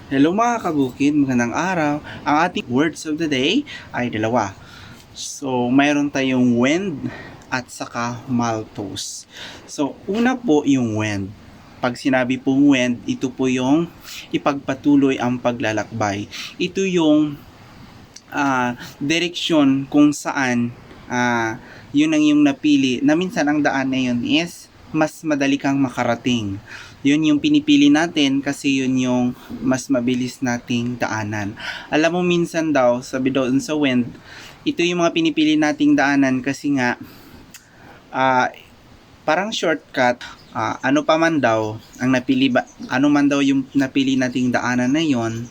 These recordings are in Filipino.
Hello mga kabukid, magandang araw. Ang ating words of the day ay dalawa. So, mayroon tayong wind at saka maltose. So, una po yung wind. Pag sinabi pong wind, ito po yung ipagpatuloy ang paglalakbay. Ito yung direksyon kung saan yun ang yung napili na minsan ang daan na yun is mas madali kang makarating. Yun yung pinipili natin kasi yun yung mas mabilis nating daanan. Alam mo minsan daw, sabi doon sa wind, ito yung mga pinipili nating daanan kasi nga parang shortcut. Ano pa man daw ang napili ba, ano man daw yung napili nating daanan na yon,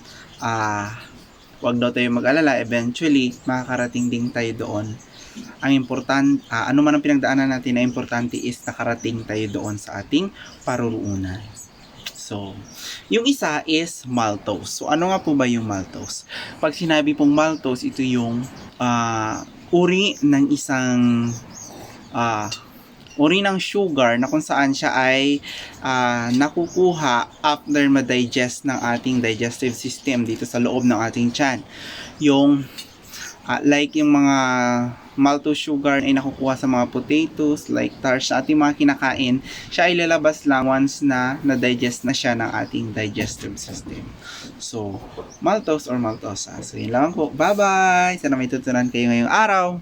wag daw tayo mag-alala, eventually makakarating din tayo doon. Ang important, ano man ang pinagdaanan natin, na importante is nakarating tayo doon sa ating paruroonan. So, yung isa is maltose. So, ano nga po ba yung maltose? Pag sinabi pong maltose, ito yung uri ng isang uri ng sugar na kung saan siya ay nakukuha after ma-digest ng ating digestive system dito sa loob ng ating tiyan. Yung like yung mga maltose sugar ay nakukuha sa mga potatoes, like starch sa ating mga kinakain, siya ay lalabas lang once na na-digest na siya ng ating digestive system. So, maltose or maltosa. So, yun lang po. Bye-bye! Sana may tutunan kayo ngayong araw.